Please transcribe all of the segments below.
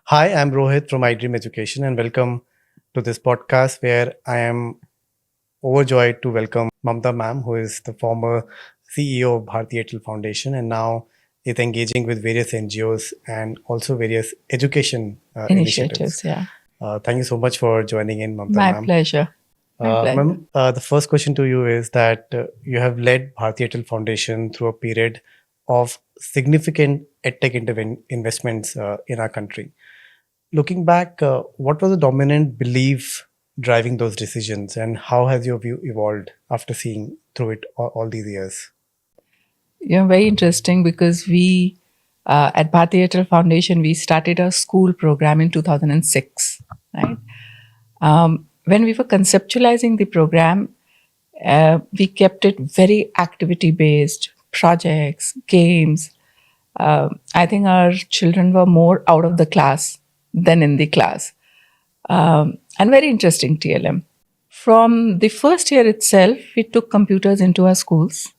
Hi, I'm Rohit from iDream Education, and welcome to this podcast where I am overjoyed to welcome Mamta ma'am, who is the former CEO of Bharti Airtel Foundation and now is engaging with various NGOs and also various education initiatives. Initiatives. Yeah. Thank you so much for joining in, Mamta My ma'am. pleasure. My pleasure. Ma'am, the first question to you is that you have led Bharti Airtel Foundation through a period of significant EdTech investments in our country. Looking back, what was the dominant belief driving those decisions, and how has your view evolved after seeing through it all these years? Very interesting because we at Bharti Airtel Foundation we started a school program in 2006. Right. When we were conceptualizing the program, we kept it very activity based, projects, games. I think our children were more out of the class than in the class, and very interesting TLM. From the first year itself, we took computers into our schools,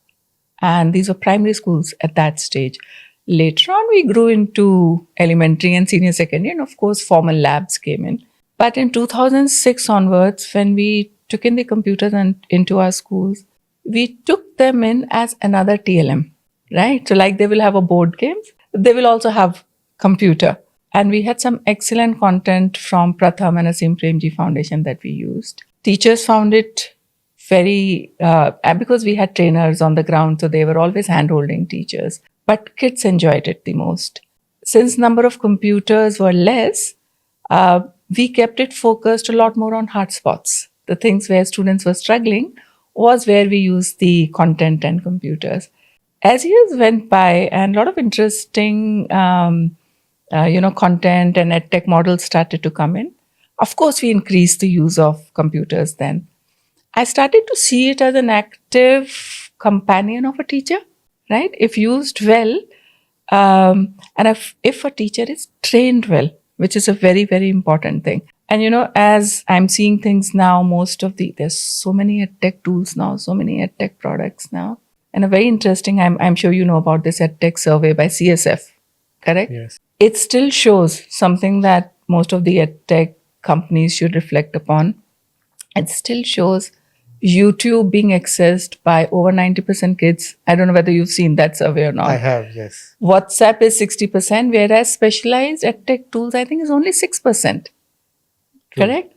and these were primary schools at that stage. Later on, we grew into elementary and senior secondary, and of course, formal labs came in. But in 2006 onwards, when we took in the computers into our schools, we took them in as another TLM, right? So, like they will have a board games, they will also have computer. And we had some excellent content from Pratham and Asim Premji Foundation that we used. Teachers found it very, because we had trainers on the ground, so they were always hand-holding teachers. But kids enjoyed it the most. Since number of computers were less, we kept it focused a lot more on hotspots. The things where students were struggling was where we used the content and computers. As years went by, and a lot of interesting content and EdTech models started to come in. Of course, we increased the use of computers then. I started to see it as an active companion of a teacher, right? If used well, and if a teacher is trained well, which is a very, very important thing. And, as I'm seeing things now, there's so many EdTech tools now, so many EdTech products now. And a very interesting, I'm sure you know about this EdTech survey by CSF, correct? Yes. It still shows something that most of the EdTech companies should reflect upon. It still shows YouTube being accessed by over 90% kids. I don't know whether you've seen that survey or not. I have, yes. WhatsApp is 60%, whereas specialized EdTech tools, I think, is only 6%. True. Correct?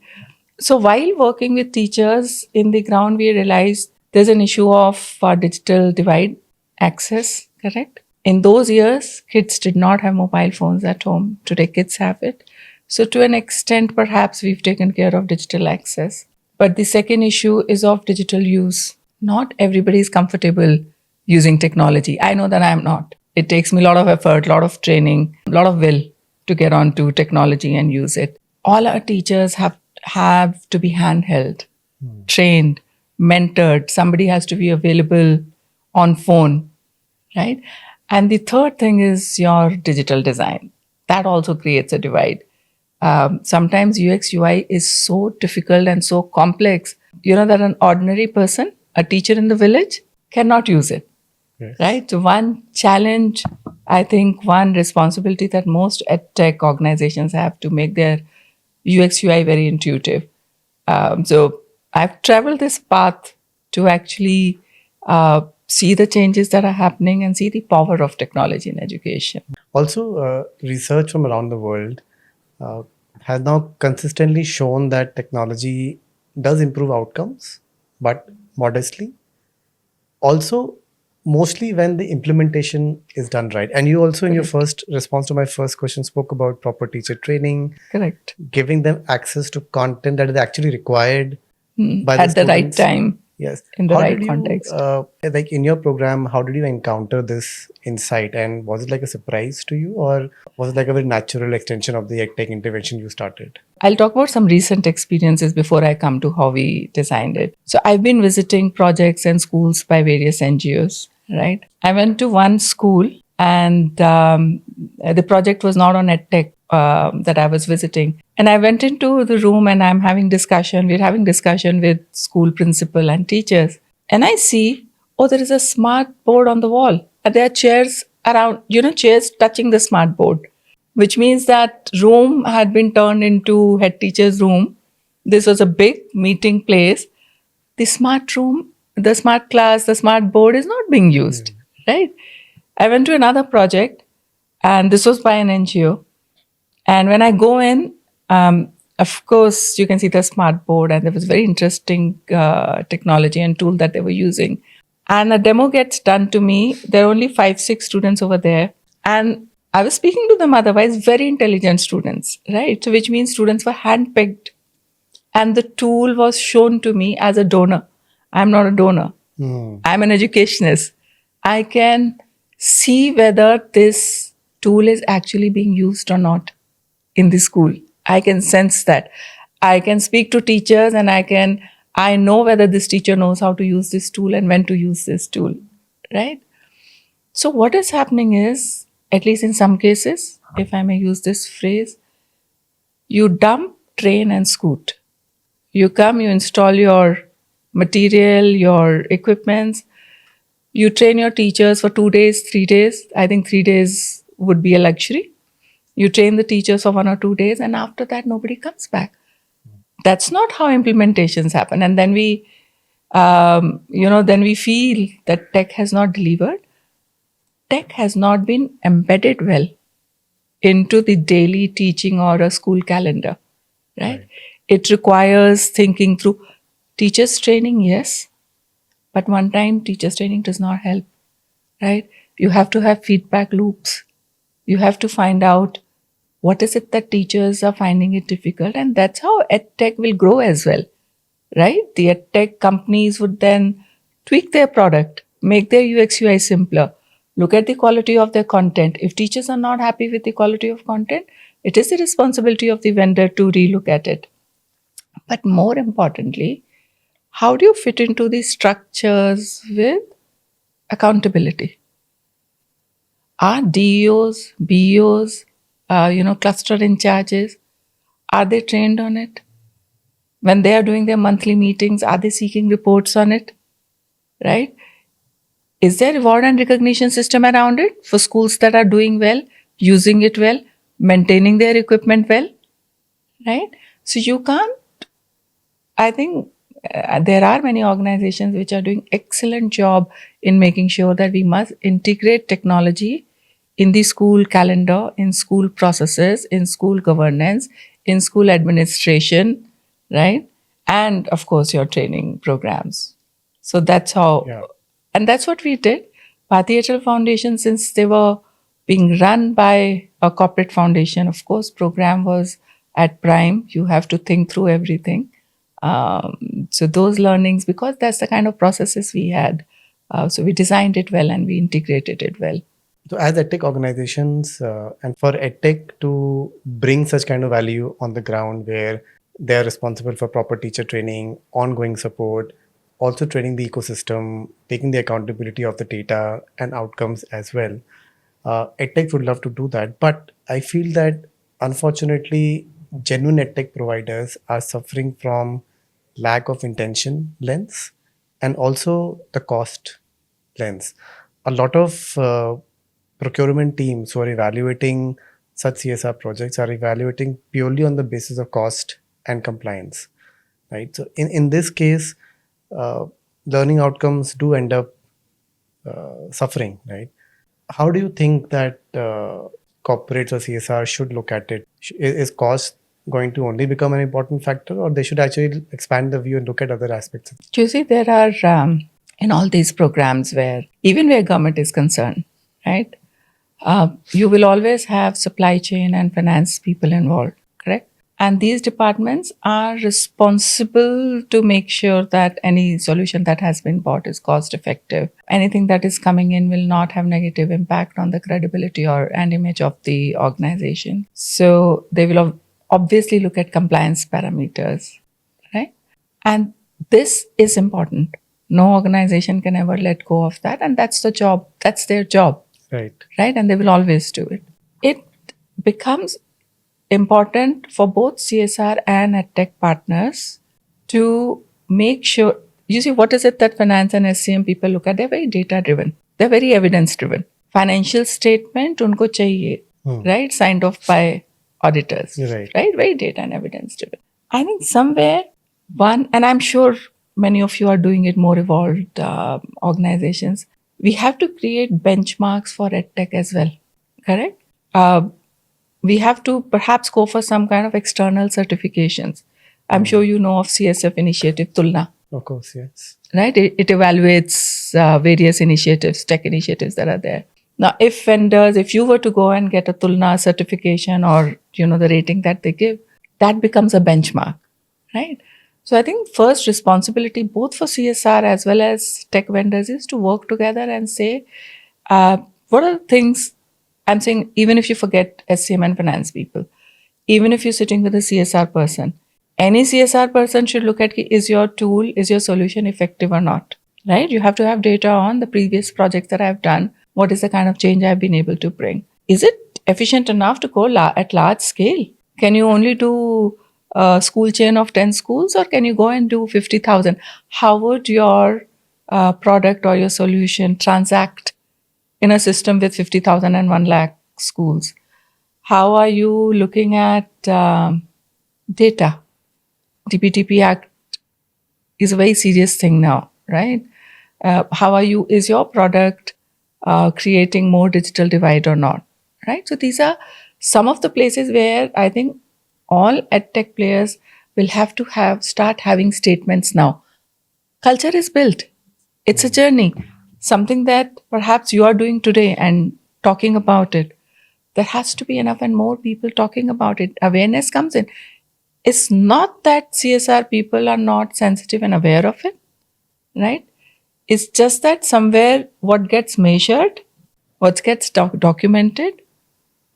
So while working with teachers in the ground, we realized there's an issue of digital divide access, correct? In those years, kids did not have mobile phones at home. Today, kids have it. So to an extent, perhaps we've taken care of digital access. But the second issue is of digital use. Not everybody is comfortable using technology. I know that I'm not. It takes me a lot of effort, a lot of training, a lot of will to get onto technology and use it. All our teachers have to be handheld, trained, mentored. Somebody has to be available on phone, right? And the third thing is your digital design. That also creates a divide. Sometimes UX UI is so difficult and so complex, that an ordinary person, a teacher in the village, cannot use it. Yes. Right? So one challenge, I think one responsibility that most EdTech organizations have to make their UX UI very intuitive. So I've traveled this path to actually see the changes that are happening and see the power of technology in education. Also, research from around the world has now consistently shown that technology does improve outcomes, but modestly. Also, mostly when the implementation is done right. And you also, in your first response to my first question, spoke about proper teacher training. Correct. Giving them access to content that is actually required by at the right time. Yes. In the right context. Like in your program, how did you encounter this insight? And was it like a surprise to you, or was it like a very natural extension of the EdTech intervention you started? I'll talk about some recent experiences before I come to how we designed it. So I've been visiting projects and schools by various NGOs, right? I went to one school and the project was not on EdTech that I was visiting. And I went into the room and we're having discussion with school principal and teachers. And I see, there is a smart board on the wall. And there are chairs around, chairs touching the smart board. which means that room had been turned into head teacher's room. This was a big meeting place. The smart room, the smart class, the smart board is not being used, right? I went to another project, and this was by an NGO. And when I go in, of course, you can see the smart board, and there was very interesting technology and tool that they were using. And a demo gets done to me. There are only 5, 6 students over there. And I was speaking to them otherwise, very intelligent students, right? So, which means students were handpicked. And the tool was shown to me as a donor. I'm not a donor, I'm an educationist. I can see whether this tool is actually being used or not in the school. I can sense that. I can speak to teachers and I know whether this teacher knows how to use this tool and when to use this tool, right? So what is happening is, at least in some cases, if I may use this phrase, you dump, train and scoot. You come, you install your material, your equipments, you train your teachers for 2 days, 3 days. I think 3 days would be a luxury. You train the teachers for 1 or 2 days, and after that, nobody comes back. That's not how implementations happen. And then then we feel that tech has not delivered. Tech has not been embedded well into the daily teaching or a school calendar, right? It requires thinking through. Teachers training, yes, but one time teachers training does not help, right? You have to have feedback loops. You have to find out what is it that teachers are finding it difficult, and that's how EdTech will grow as well, right? The EdTech companies would then tweak their product, make their UX UI simpler, look at the quality of their content. If teachers are not happy with the quality of content, it is the responsibility of the vendor to relook at it. But more importantly, how do you fit into these structures with accountability? Are DEOs, BEOs, cluster in charges, are they trained on it? When they are doing their monthly meetings, are they seeking reports on it? Right? Is there reward and recognition system around it for schools that are doing well, using it well, maintaining their equipment well? Right? So you can't, I think there are many organizations which are doing excellent job in making sure that we must integrate technology in the school calendar, in school processes, in school governance, in school administration, right? And of course, your training programs. So that's how, and that's what we did. Bharti Airtel Foundation, since they were being run by a corporate foundation, of course, program was at prime. You have to think through everything. So those learnings, because that's the kind of processes we had. So we designed it well and we integrated it well. So as EdTech organizations, and for EdTech to bring such kind of value on the ground where they are responsible for proper teacher training, ongoing support, also training the ecosystem, taking the accountability of the data and outcomes as well. EdTech would love to do that. But I feel that unfortunately, genuine EdTech providers are suffering from lack of intention lens and also the cost lens. A lot of procurement teams who are evaluating such CSR projects are evaluating purely on the basis of cost and compliance, right? So in this case, learning outcomes do end up suffering, right? How do you think that corporates or CSR should look at it? Is cost going to only become an important factor, or they should actually expand the view and look at other aspects? You see, there are in all these programs where even where government is concerned, right? You will always have supply chain and finance people involved, correct? And these departments are responsible to make sure that any solution that has been bought is cost effective. Anything that is coming in will not have negative impact on the credibility and image of the organization. So they will obviously look at compliance parameters, right? And this is important. No organization can ever let go of that. And that's the job. That's their job. Right. Right. And they will always do it. It becomes important for both CSR and EdTech partners to make sure, you see, what is it that finance and SCM people look at? They're very data driven. They're very evidence driven. Financial statement, unko chahiye. right? Signed off by auditors, Right. right? Very data and evidence driven. I think somewhere one, and I'm sure many of you are doing it more evolved organizations, we have to create benchmarks for EdTech as well, correct? We have to perhaps go for some kind of external certifications. I'm sure you know of CSF initiative Tulna, Of course, yes. right? It evaluates various initiatives, tech initiatives that are there. Now, if vendors, if you were to go and get a Tulna certification or the rating that they give, that becomes a benchmark, right? So I think first responsibility both for CSR as well as tech vendors is to work together and say, uh, what are the things I'm saying, even if you forget SCM and finance people, even if you're sitting with a CSR person, any CSR person should look at is your tool, is your solution effective or not, right? You have to have data on the previous projects that I've done. What is the kind of change I've been able to bring? Is it efficient enough to go at large scale? Can you only do a school chain of 10 schools or can you go and do 50,000? How would your product or your solution transact in a system with 50,000 and 1 lakh schools? How are you looking at data? DPTP Act is a very serious thing now, right? How are you, is your product creating more digital divide or not, right? So these are some of the places where I think all edtech players will have to start having statements now. Culture is built. It's a journey, something that perhaps you are doing today and talking about it. There has to be enough and more people talking about it. Awareness comes in. It's not that CSR people are not sensitive and aware of it, right? It's just that somewhere what gets measured, what gets documented,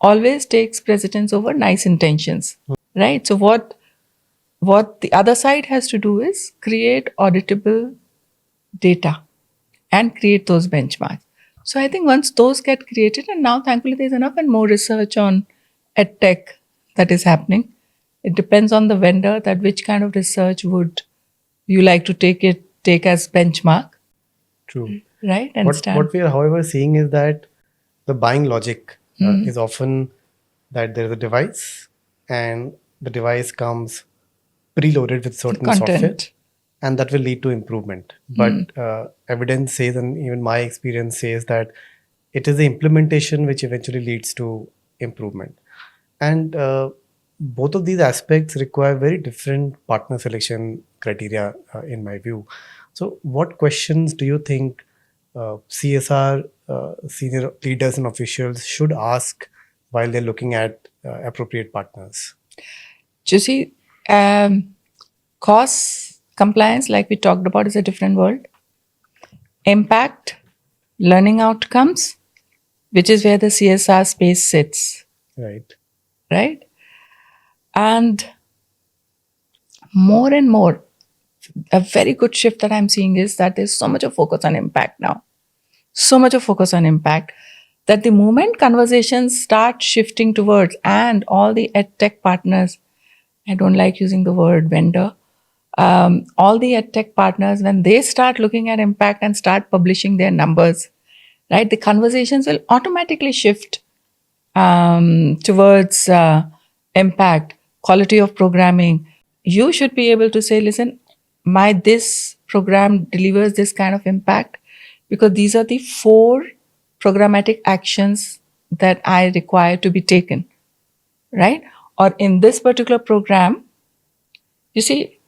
always takes precedence over nice intentions, right? So what the other side has to do is create auditable data and create those benchmarks. So I think once those get created, and now thankfully there's enough and more research on edtech that is happening. It depends on the vendor that which kind of research would you like to take as benchmark, True. right? And What we are, however, seeing is that the buying logic is often that there is a device and the device comes preloaded with certain software, content. and that will lead to improvement. But evidence says, and even my experience says, that it is the implementation which eventually leads to improvement. And both of these aspects require very different partner selection criteria, in my view. So, what questions do you think CSR senior leaders and officials should ask while they're looking at appropriate partners? So you see, cost compliance, like we talked about, is a different world. Impact, learning outcomes, which is where the CSR space sits, Right. right? And more and more, a very good shift that I'm seeing is that there's so much of focus on impact now. So much of focus on impact that the moment conversations start shifting towards, and all the edtech partners, I don't like using the word vendor, all the edtech partners, when they start looking at impact and start publishing their numbers, right, the conversations will automatically shift towards impact, quality of programming. You should be able to say, listen, this program delivers this kind of impact because these are the 4 programmatic actions that I require to be taken, right? Or in this particular program, you see,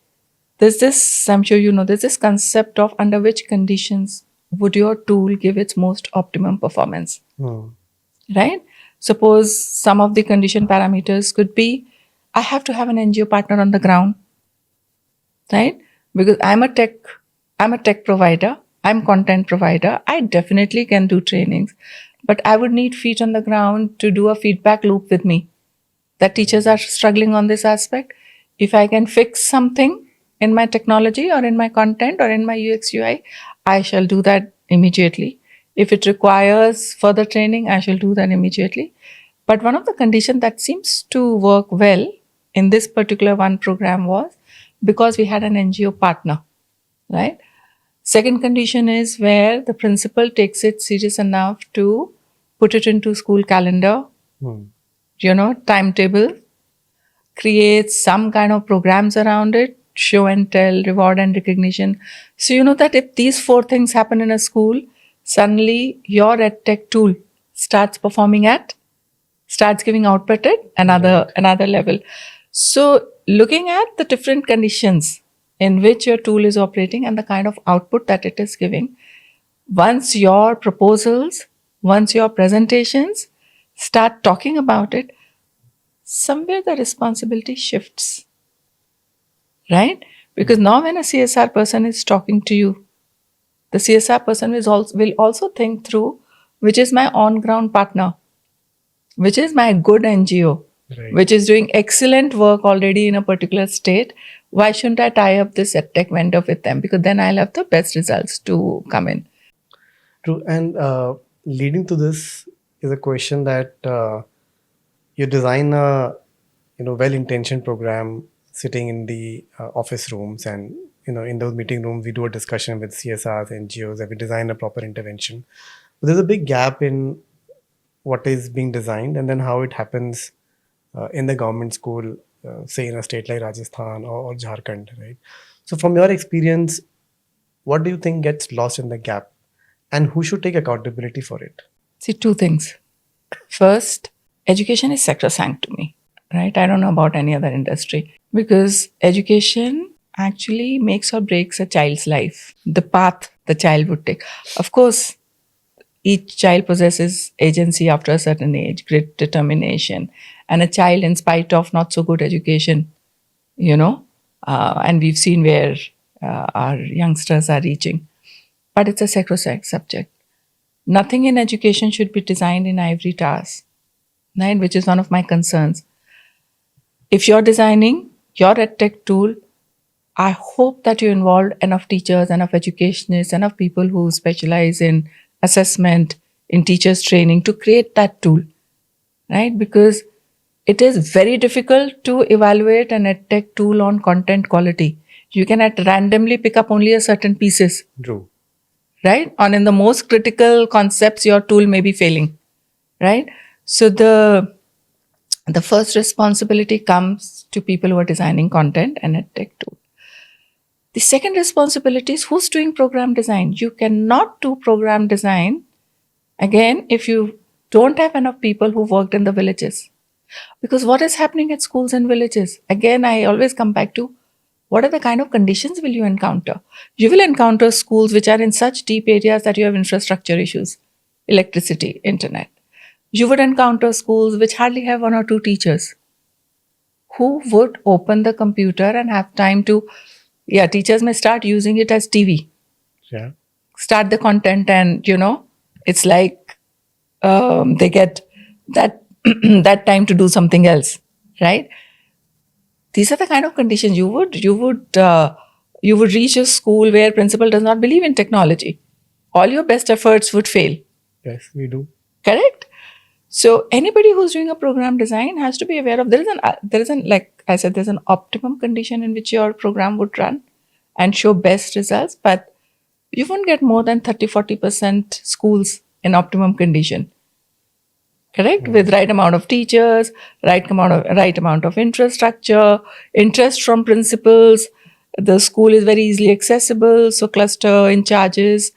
there's this, I'm sure you know, there's this concept of under which conditions would your tool give its most optimum performance, right? Suppose some of the condition parameters could be, I have to have an NGO partner on the ground, right? Because I'm a tech provider, I'm content provider, I definitely can do trainings, but I would need feet on the ground to do a feedback loop with me. That teachers are struggling on this aspect. If I can fix something in my technology or in my content or in my UX UI, I shall do that immediately. If it requires further training, I shall do that immediately. But one of the conditions that seems to work well in this particular one program was because we had an NGO partner, right? Second condition is where the principal takes it serious enough to put it into school calendar Timetable, create some kind of programs around it, show and tell, reward and recognition. So you know that if these four things happen in a school, suddenly your EdTech tool starts giving output at another level. So looking at the different conditions in which your tool is operating and the kind of output that it is giving, once your proposals, once your presentations start talking about it, somewhere the responsibility shifts, right? Because now when a CSR person is talking to you, the CSR person will also think through which is my on ground partner, which is my good NGO, Right. which is doing excellent work already in a particular state. Why shouldn't I tie up this EdTech vendor with them? Because then I'll have the best results to come in. True. And leading to this is a question that you design a well-intentioned program sitting in the office rooms, and in those meeting rooms we do a discussion with CSRs, NGOs, and we design a proper intervention. But there's a big gap in what is being designed and then how it happens in the government school, say in a state like Rajasthan or Jharkhand, right? So from your experience, what do you think gets lost in the gap, and who should take accountability for it? See, two things. First, education is sacrosanct to me, right? I don't know about any other industry because education actually makes or breaks a child's life, the path the child would take. Of course, each child possesses agency after a certain age, great determination, and a child, in spite of not so good education, and we've seen where our youngsters are reaching. But it's a sacrosanct subject. Nothing in education should be designed in ivory towers, right? Which is one of my concerns. If you're designing your EdTech tool, I hope that you involved enough teachers, enough educationists, enough people who specialize in assessment, in teachers training to create that tool, right? Because it is very difficult to evaluate an EdTech tool on content quality. You can randomly pick up only a certain pieces. True. Right? And in the most critical concepts, your tool may be failing, right? So the first responsibility comes to people who are designing content and EdTech tool. The second responsibility is who's doing program design. You cannot do program design, again, if you don't have enough people who worked in the villages. Because what is happening at schools and villages? Again, I always come back to what are the kind of conditions will you encounter? You will encounter schools which are in such deep areas that you have infrastructure issues, electricity, internet. You would encounter schools which hardly have one or two teachers who would open the computer and have time to, teachers may start using it as TV. Yeah. Start the content and, it's like they get that that time to do something else, right? These are the kind of conditions you would reach a school where principal does not believe in technology. All your best efforts would fail. Yes, we do. Correct. So anybody who's doing a program design has to be aware of there is an like I said, there's an optimum condition in which your program would run and show best results, but you won't get more than 30-40% schools in optimum condition. Correct? With right amount of teachers, right amount of infrastructure, interest from principals. The school is very easily accessible, so cluster in charges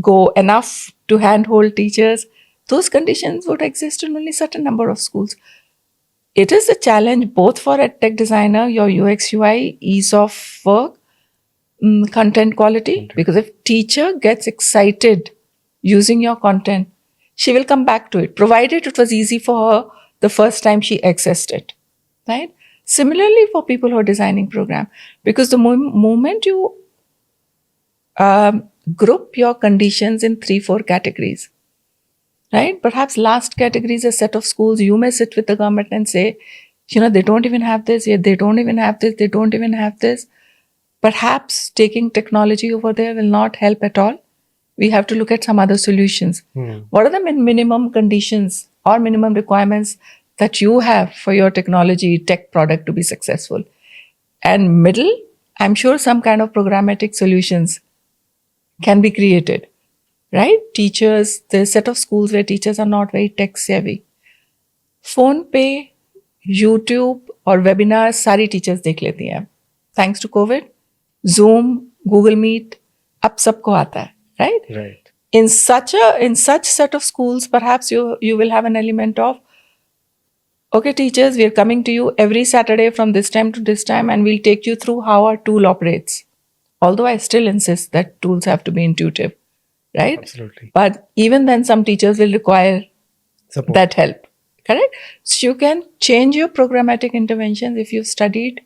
go enough to handhold teachers. Those conditions would exist in only certain number of schools. It is a challenge both for a tech designer, your UX UI, ease of work, content quality. Because if teacher gets excited using your content, she will come back to it, provided it was easy for her the first time she accessed it, right? Similarly, for people who are designing program, because the moment you group your conditions in 3-4 categories, right? Perhaps last category is a set of schools. You may sit with the government and say, they don't even have this, yet they don't even have this, they don't even have this. Perhaps taking technology over there will not help at all. We have to look at some other solutions. What are the minimum conditions or minimum requirements that you have for your technology tech product to be successful? And middle, I'm sure some kind of programmatic solutions can be created, right? Teachers, there's a set of schools where teachers are not very tech savvy. Phone पे, YouTube और webinar सारी teachers देख लेती हैं. Thanks to Covid, Zoom, Google Meet, अब सबको आता है, right? Right. In such set of schools, perhaps you will have an element of, okay, teachers, we are coming to you every Saturday from this time to this time, and we'll take you through how our tool operates. Although I still insist that tools have to be intuitive, right? Absolutely. But even then, some teachers will require Support. that help, correct? So you can change your programmatic interventions if you've studied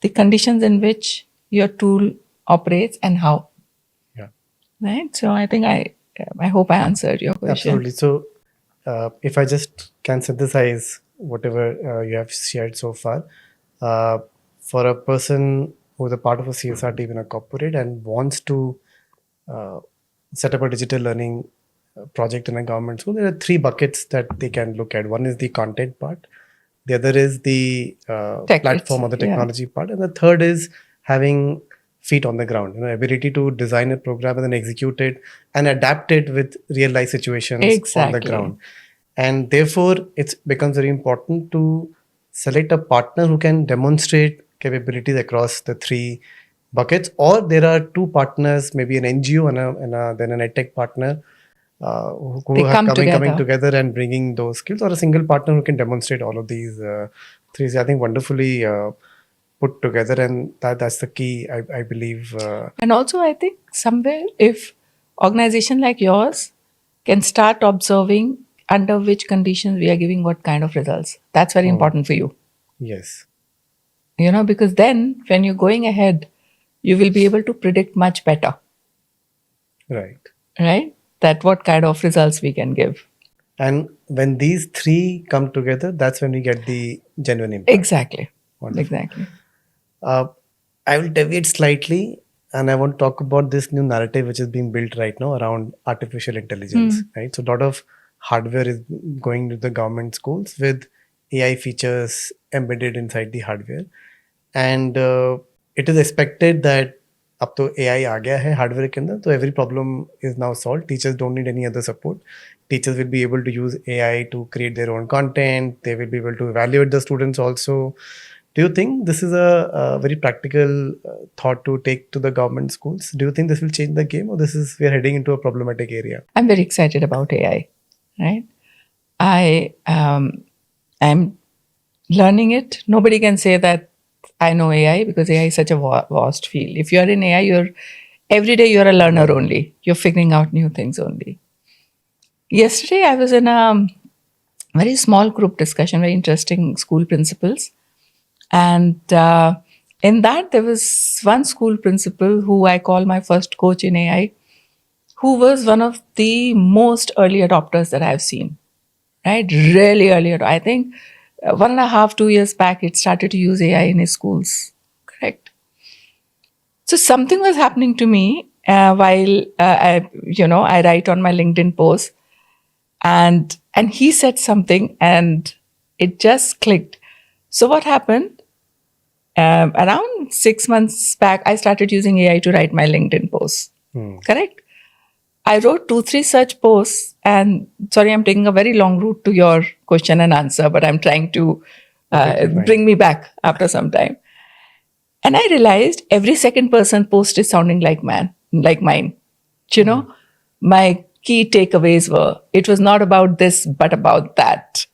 the conditions in which your tool operates and how. Yeah. Right? So I think I hope I answered your question. Absolutely. So, if I just can synthesize whatever you have shared so far, for a person who's a part of a CSR team in a corporate and wants to uh, set up a digital learning project in a government school, there are three buckets that they can look at. One is the content part, the other is the Tech, platform or the yeah. technology part, and the third is having feet on the ground, ability to design a program and then execute it and adapt it with real life situations on the Exactly. ground. And therefore, it becomes very important to select a partner who can demonstrate capabilities across the three buckets, or there are two partners, maybe an NGO and then an EdTech partner, who They are come coming together. together and bringing those skills, or a single partner who can demonstrate all of these three. So I think wonderfully put together, and that's the key, I believe. And also, I think somewhere, if organization like yours can start observing under which conditions we are giving what kind of results, that's very important for you. Yes. Because then when you're going ahead, you will be able to predict much better, Right. right? That what kind of results we can give. And when these three come together, that's when we get the genuine impact. Exactly. Wonderful. Exactly. I will deviate slightly, and I want to talk about this new narrative which is being built right now around artificial intelligence. Right, so a lot of hardware is going to the government schools with AI features embedded inside the hardware, and it is expected that अब तो AI आ गया है hardware के अंदर, तो every problem is now solved. Teachers don't need any other support. Teachers will be able to use AI to create their own content. They will be able to evaluate the students also. Do you think this is a very practical thought to take to the government schools? Do you think this will change the game, or we are heading into a problematic area? I'm very excited about AI, right? I'm learning it. Nobody can say that I know AI, because AI is such a vast field. If you're in AI, every day you're a learner only. You're figuring out new things only. Yesterday, I was in a very small group discussion, very interesting school principals. And in that, there was one school principal who I call my first coach in AI, who was one of the most early adopters that I've seen, right? Really early adopter. I think 1.5, 2 years back, it started to use AI in his schools, correct? So something was happening to me while I write on my LinkedIn post, and he said something, and it just clicked. So what happened? Around 6 months back, I started using AI to write my LinkedIn posts. Correct? I wrote 2-3 such posts, and sorry, I'm taking a very long route to your question and answer, but I'm trying to bring me back after some time. And I realized every second person post is sounding like mine. My key takeaways were, it was not about this, but about that,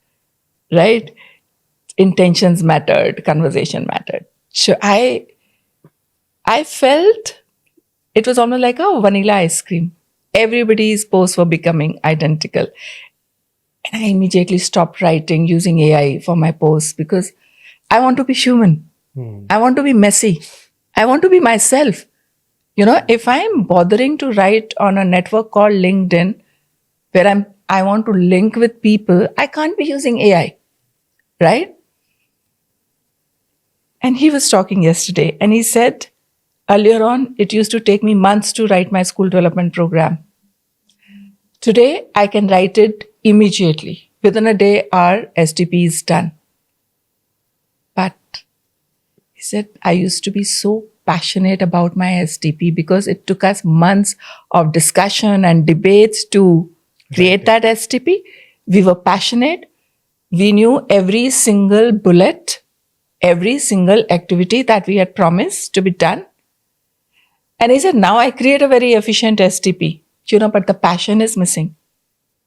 right? Intentions mattered, conversation mattered. So I felt it was almost like a vanilla ice cream. Everybody's posts were becoming identical. And I immediately stopped writing using AI for my posts, because I want to be human. I want to be messy. I want to be myself. If I'm bothering to write on a network called LinkedIn, where I want to link with people, I can't be using AI, right? And he was talking yesterday, and he said, earlier on, it used to take me months to write my school development program. Today, I can write it immediately. Within a day, our SDP is done. But he said, I used to be so passionate about my SDP, because it took us months of discussion and debates to create that SDP. We were passionate. We knew every single bullet, every single activity that we had promised to be done. And he said, now I create a very efficient STP, but the passion is missing.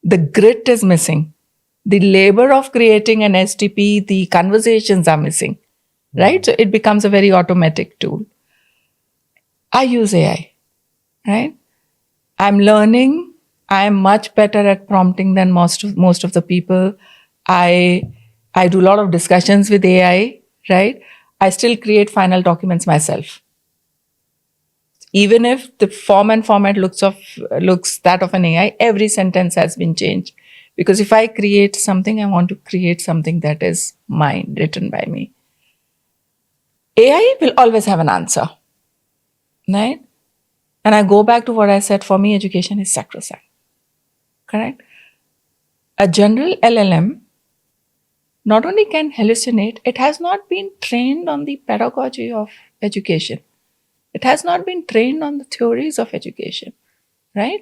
The grit is missing. The labor of creating an STP, the conversations are missing, right? So it becomes a very automatic tool. I use AI, right? I'm learning. I am much better at prompting than most of the people. I I do a lot of discussions with AI, right? I still create final documents myself. Even if the form and format looks that of an AI, every sentence has been changed. Because if I create something, I want to create something that is mine, written by me. AI will always have an answer, right? And I go back to what I said, for me, education is sacrosanct, correct? A general LLM not only can hallucinate, it has not been trained on the pedagogy of education. It has not been trained on the theories of education, right?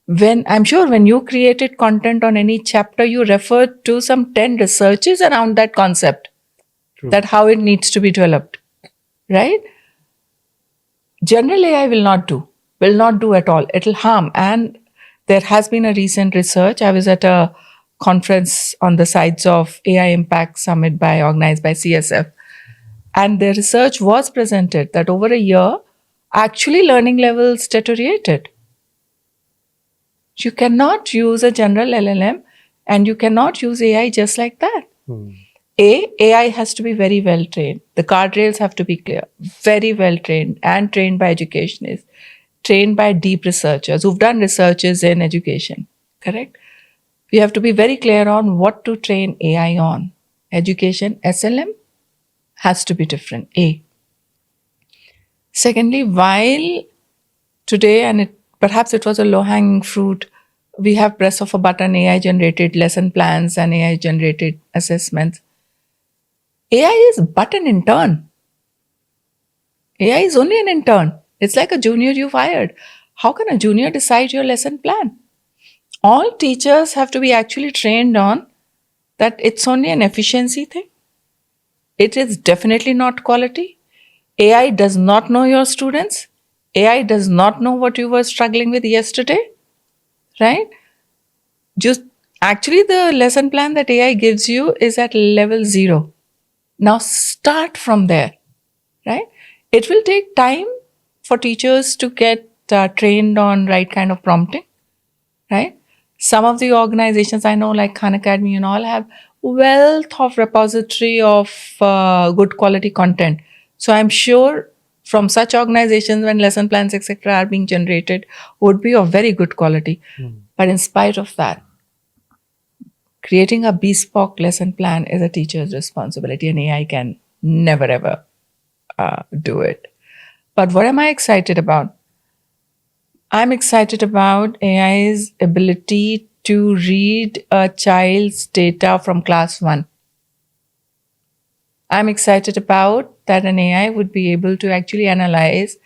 When I'm sure when you created content on any chapter, you referred to some 10 researches around that concept, True. that how it needs to be developed, right? General AI will not do at all. It'll harm. And there has been a recent research. I was at a conference on the sides of AI Impact Summit organized by CSF. And the research was presented that over a year, actually learning levels deteriorated. You cannot use a general LLM and you cannot use AI just like that. AI has to be very well trained. The guardrails have to be clear, very well trained and trained by educationists, trained by deep researchers who've done researches in education, correct? We have to be very clear on what to train AI on. Education, SLM has to be different, A. Secondly, while today, and perhaps it was a low-hanging fruit, we have press of a button AI-generated lesson plans and AI-generated assessments. AI is but an intern. AI is only an intern. It's like a junior you've hired. How can a junior decide your lesson plan? All teachers have to be actually trained on that it's only an efficiency thing. It is definitely not quality. AI does not know your students. AI does not know what you were struggling with yesterday, right? Just actually, the lesson plan that AI gives you is at level 0. Now start from there, right? It will take time for teachers to get trained on right kind of prompting, right? Some of the organizations I know, like Khan Academy and all, have wealth of repository of good quality content. So I'm sure from such organizations, when lesson plans, etc., are being generated, would be of very good quality. But in spite of that, creating a bespoke lesson plan is a teacher's responsibility, and AI can never ever do it. But what am I excited about? I'm excited about AI's ability to read a child's data from class 1. I'm excited about that an AI would be able to actually analyze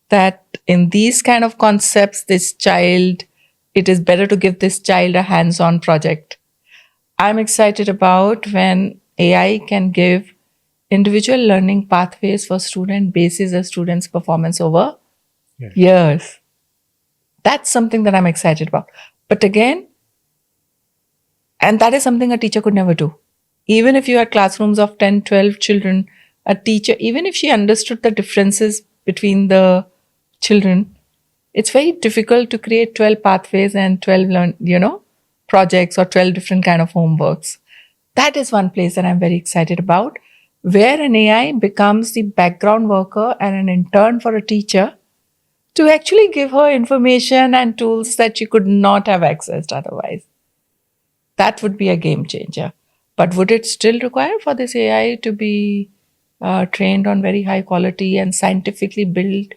that in these kind of concepts, it is better to give this child a hands-on project. I'm excited about when AI can give individual learning pathways for student basis a student's performance over years. That's something that I'm excited about. But again, and that is something a teacher could never do. Even if you had classrooms of 10, 12 children, a teacher, even if she understood the differences between the children, it's very difficult to create 12 pathways and 12 projects or 12 different kind of homeworks. That is one place that I'm very excited about, where an AI becomes the background worker and an intern for a teacher to actually give her information and tools that she could not have accessed otherwise. That would be a game changer. But would it still require for this AI to be trained on very high quality and scientifically built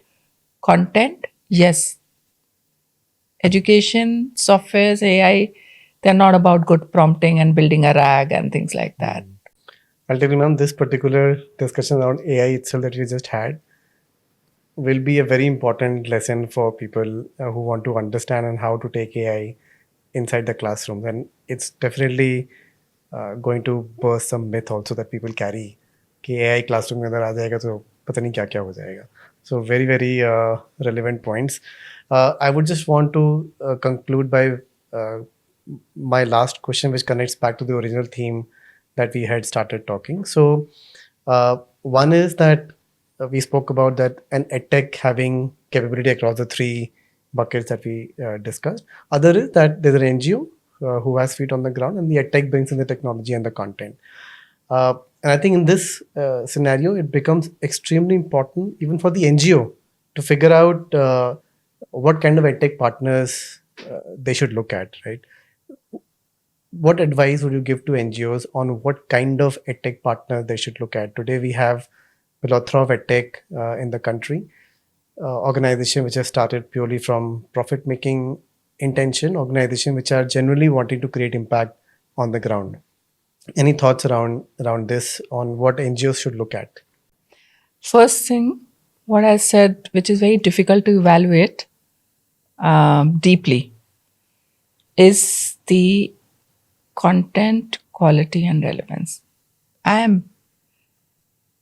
content? Yes. Education, softwares, AI, they're not about good prompting and building a RAG and things like that. I'll tell you, ma'am, this particular discussion around AI itself that we just had will be a very important lesson for people who want to understand and how to take AI inside the classrooms, and it's definitely going to burst some myth also that people carry कि AI classroom के अंदर आ जाएगा तो पता नहीं क्या क्या हो जाएगा. So very very relevant points. I would just want to conclude by uh, my last question, which connects back to the original theme that we had started talking. So one is that we spoke about that an edtech having capability across the three buckets that we discussed. Other is that there's an NGO who has feet on the ground, and the edtech brings in the technology and the content. And I think in this scenario, it becomes extremely important even for the NGO to figure out what kind of edtech partners they should look at, right? What advice would you give to NGOs on what kind of edtech partner they should look at? Today, we have a plethora of edtech in the country, organizations which have started purely from profit-making intention, organizations which are genuinely wanting to create impact on the ground. Any thoughts around this on what NGOs should look at? First thing, what I said, which is very difficult to evaluate deeply, is the content quality and relevance. I'm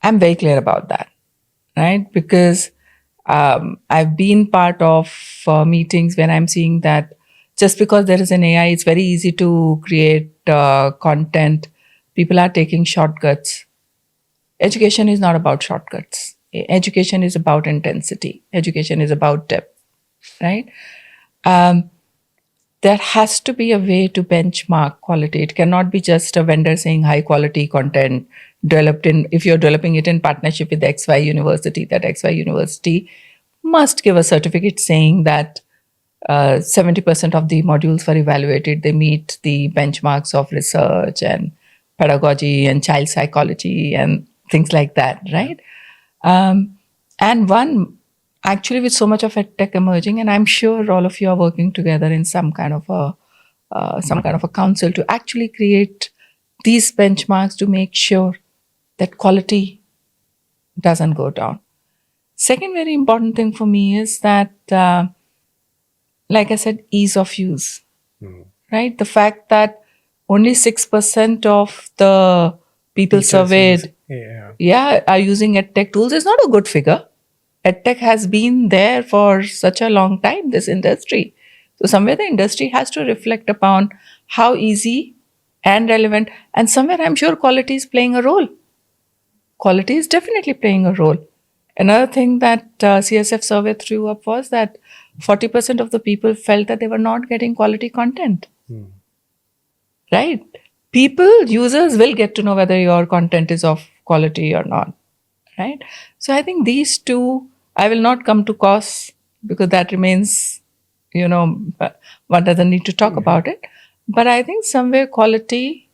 very clear about that, right? Because I've been part of meetings when I'm seeing that just because there is an AI, it's very easy to create content. People are taking shortcuts. Education is not about shortcuts. Education is about intensity. Education is about depth, right? There has to be a way to benchmark quality. It cannot be just a vendor saying high quality content developed in, if you're developing it in partnership with XY university, that XY university must give a certificate saying that 70% of the modules were evaluated. They meet the benchmarks of research and pedagogy and child psychology and things like that, right? And one, actually, with so much of tech emerging, and I'm sure all of you are working together in some kind of a council to actually create these benchmarks to make sure that quality doesn't go down. Second very important thing for me is that, like I said, ease of use, right? The fact that only 6% of the people Teachers surveyed yeah. are using EdTech tools is not a good figure. EdTech has been there for such a long time, this industry. So somewhere the industry has to reflect upon how easy and relevant, and somewhere I'm sure quality is playing a role. Quality is definitely playing a role. Another thing that CSF survey threw up was that 40% of the people felt that they were not getting quality content. Right? People, users will get to know whether your content is of quality or not. Right? So I think these two, I will not come to costs because that remains, one doesn't need to talk about it. But I think somewhere quality,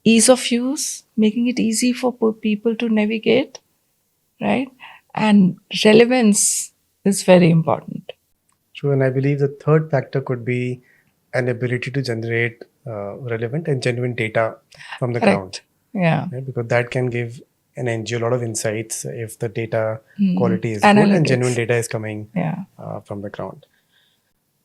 ease of use, making it easy for people to navigate, right? And relevance is very important. True, and I believe the third factor could be an ability to generate relevant and genuine data from the ground. Yeah. Right? Because that can give an NGO a lot of insights if the data quality is Analytics. good and genuine data is coming from the ground.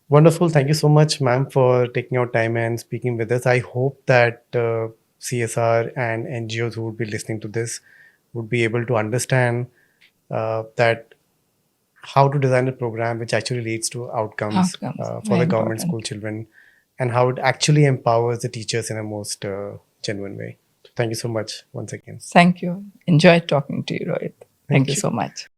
Wonderful. Thank you so much, ma'am, for taking out time and speaking with us. I hope that CSR and NGOs who would be listening to this would be able to understand that how to design a program which actually leads to outcomes for the government school children, and how it actually empowers the teachers in a most genuine way. Thank you so much once again. Thank you. Enjoyed talking to you, Rohit. Thank you so much.